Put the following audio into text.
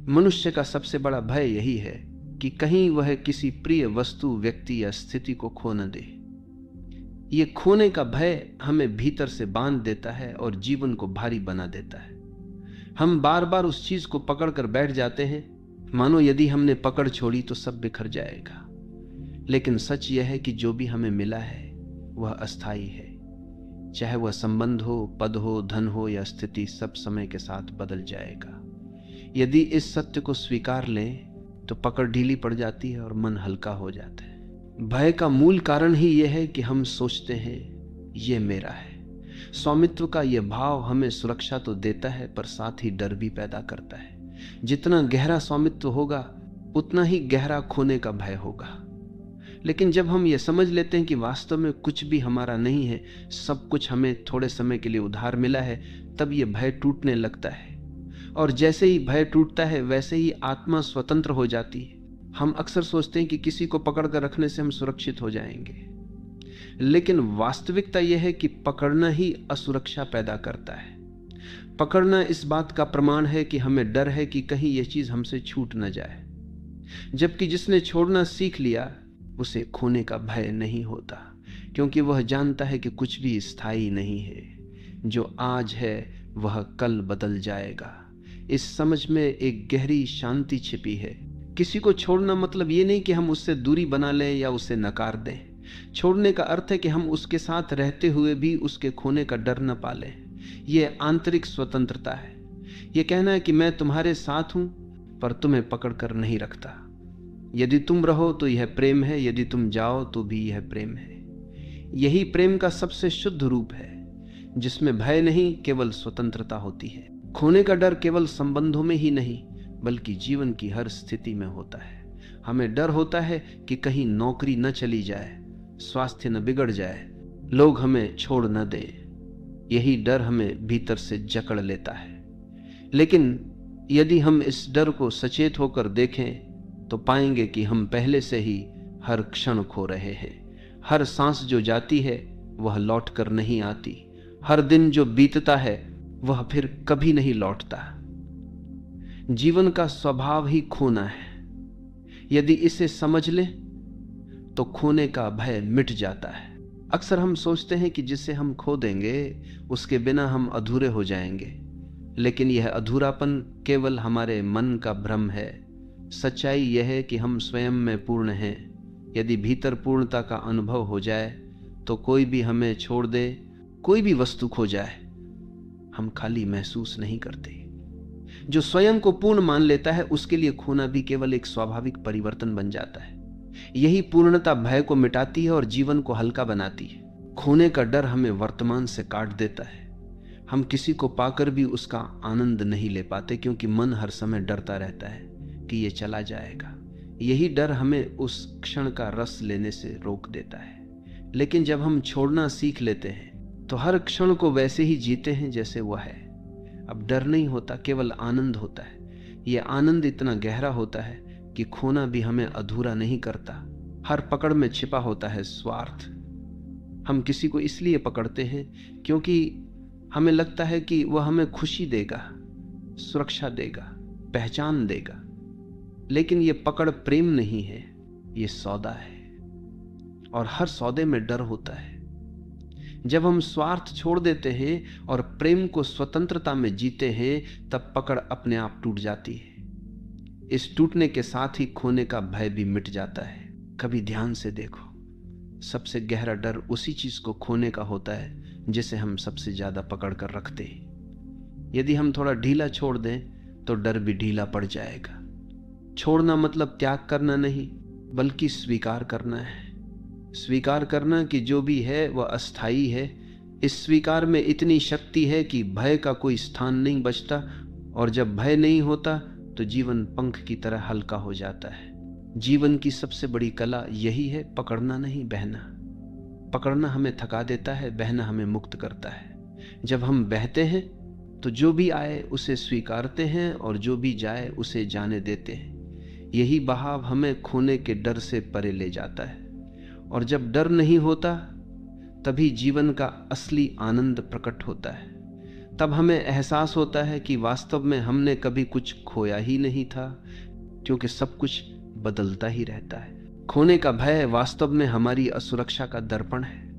मनुष्य का सबसे बड़ा भय यही है कि कहीं वह किसी प्रिय वस्तु, व्यक्ति या स्थिति को खो न दे। ये खोने का भय हमें भीतर से बांध देता है और जीवन को भारी बना देता है। हम बार बार उस चीज को पकड़कर बैठ जाते हैं, मानो यदि हमने पकड़ छोड़ी तो सब बिखर जाएगा। लेकिन सच यह है कि जो भी हमें मिला है वह अस्थायी है। चाहे वह संबंध हो, पद हो, धन हो या स्थिति, सब समय के साथ बदल जाएगा। यदि इस सत्य को स्वीकार लें तो पकड़ ढीली पड़ जाती है और मन हल्का हो जाता है। भय का मूल कारण ही यह है कि हम सोचते हैं ये मेरा है। स्वामित्व का यह भाव हमें सुरक्षा तो देता है पर साथ ही डर भी पैदा करता है। जितना गहरा स्वामित्व होगा उतना ही गहरा खोने का भय होगा। लेकिन जब हम ये समझ लेते हैं कि वास्तव में कुछ भी हमारा नहीं है, सब कुछ हमें थोड़े समय के लिए उधार मिला है, तब ये भय टूटने लगता है। और जैसे ही भय टूटता है वैसे ही आत्मा स्वतंत्र हो जाती है। हम अक्सर सोचते हैं कि किसी को पकड़ कर रखने से हम सुरक्षित हो जाएंगे, लेकिन वास्तविकता यह है कि पकड़ना ही असुरक्षा पैदा करता है। पकड़ना इस बात का प्रमाण है कि हमें डर है कि कहीं यह चीज हमसे छूट न जाए, जबकि जिसने छोड़ना सीख लिया उसे खोने का भय नहीं होता, क्योंकि वह जानता है कि कुछ भी स्थायी नहीं है। जो आज है वह कल बदल जाएगा। इस समझ में एक गहरी शांति छिपी है। किसी को छोड़ना मतलब ये नहीं कि हम उससे दूरी बना लें या उसे नकार दें। छोड़ने का अर्थ है कि हम उसके साथ रहते हुए भी उसके खोने का डर न पालें। यह आंतरिक स्वतंत्रता है। यह कहना है कि मैं तुम्हारे साथ हूं पर तुम्हें पकड़ कर नहीं रखता। यदि तुम रहो तो यह प्रेम है, यदि तुम जाओ तो भी यह प्रेम है। यही प्रेम का सबसे शुद्ध रूप है, जिसमें भय नहीं, केवल स्वतंत्रता होती है। खोने का डर केवल संबंधों में ही नहीं बल्कि जीवन की हर स्थिति में होता है। हमें डर होता है कि कहीं नौकरी न चली जाए, स्वास्थ्य न बिगड़ जाए, लोग हमें छोड़ न दें। यही डर हमें भीतर से जकड़ लेता है। लेकिन यदि हम इस डर को सचेत होकर देखें तो पाएंगे कि हम पहले से ही हर क्षण खो रहे हैं। हर सांस जो जाती है वह लौट कर नहीं आती। हर दिन जो बीतता है वह फिर कभी नहीं लौटता। जीवन का स्वभाव ही खोना है। यदि इसे समझ लें तो खोने का भय मिट जाता है। अक्सर हम सोचते हैं कि जिसे हम खो देंगे उसके बिना हम अधूरे हो जाएंगे, लेकिन यह अधूरापन केवल हमारे मन का भ्रम है। सच्चाई यह है कि हम स्वयं में पूर्ण हैं। यदि भीतर पूर्णता का अनुभव हो जाए तो कोई भी हमें छोड़ दे, कोई भी वस्तु खो जाए, हम खाली महसूस नहीं करते। जो स्वयं को पूर्ण मान लेता है उसके लिए खोना भी केवल एक स्वाभाविक परिवर्तन बन जाता है। यही पूर्णता भय को मिटाती है और जीवन को हल्का बनाती है। खोने का डर हमें वर्तमान से काट देता है। हम किसी को पाकर भी उसका आनंद नहीं ले पाते, क्योंकि मन हर समय डरता रहता है कि ये चला जाएगा। यही डर हमें उस क्षण का रस लेने से रोक देता है। लेकिन जब हम छोड़ना सीख लेते हैं तो हर क्षण को वैसे ही जीते हैं जैसे वह है। अब डर नहीं होता, केवल आनंद होता है। यह आनंद इतना गहरा होता है कि खोना भी हमें अधूरा नहीं करता। हर पकड़ में छिपा होता है स्वार्थ। हम किसी को इसलिए पकड़ते हैं क्योंकि हमें लगता है कि वह हमें खुशी देगा, सुरक्षा देगा, पहचान देगा। लेकिन यह पकड़ प्रेम नहीं है, यह सौदा है। और हर सौदे में डर होता है। जब हम स्वार्थ छोड़ देते हैं और प्रेम को स्वतंत्रता में जीते हैं, तब पकड़ अपने आप टूट जाती है। इस टूटने के साथ ही खोने का भय भी मिट जाता है। कभी ध्यान से देखो, सबसे गहरा डर उसी चीज को खोने का होता है जिसे हम सबसे ज्यादा पकड़ कर रखते हैं। यदि हम थोड़ा ढीला छोड़ दें तो डर भी ढीला पड़ जाएगा। छोड़ना मतलब त्याग करना नहीं, बल्कि स्वीकार करना है। स्वीकार करना कि जो भी है वह अस्थायी है। इस स्वीकार में इतनी शक्ति है कि भय का कोई स्थान नहीं बचता, और जब भय नहीं होता तो जीवन पंख की तरह हल्का हो जाता है। जीवन की सबसे बड़ी कला यही है, पकड़ना नहीं, बहना। पकड़ना हमें थका देता है, बहना हमें मुक्त करता है। जब हम बहते हैं तो जो भी आए उसे स्वीकारते हैं और जो भी जाए उसे जाने देते हैं। यही बहाव हमें खोने के डर से परे ले जाता है। और जब डर नहीं होता तभी जीवन का असली आनंद प्रकट होता है। तब हमें एहसास होता है कि वास्तव में हमने कभी कुछ खोया ही नहीं था, क्योंकि सब कुछ बदलता ही रहता है। खोने का भय वास्तव में हमारी असुरक्षा का दर्पण है।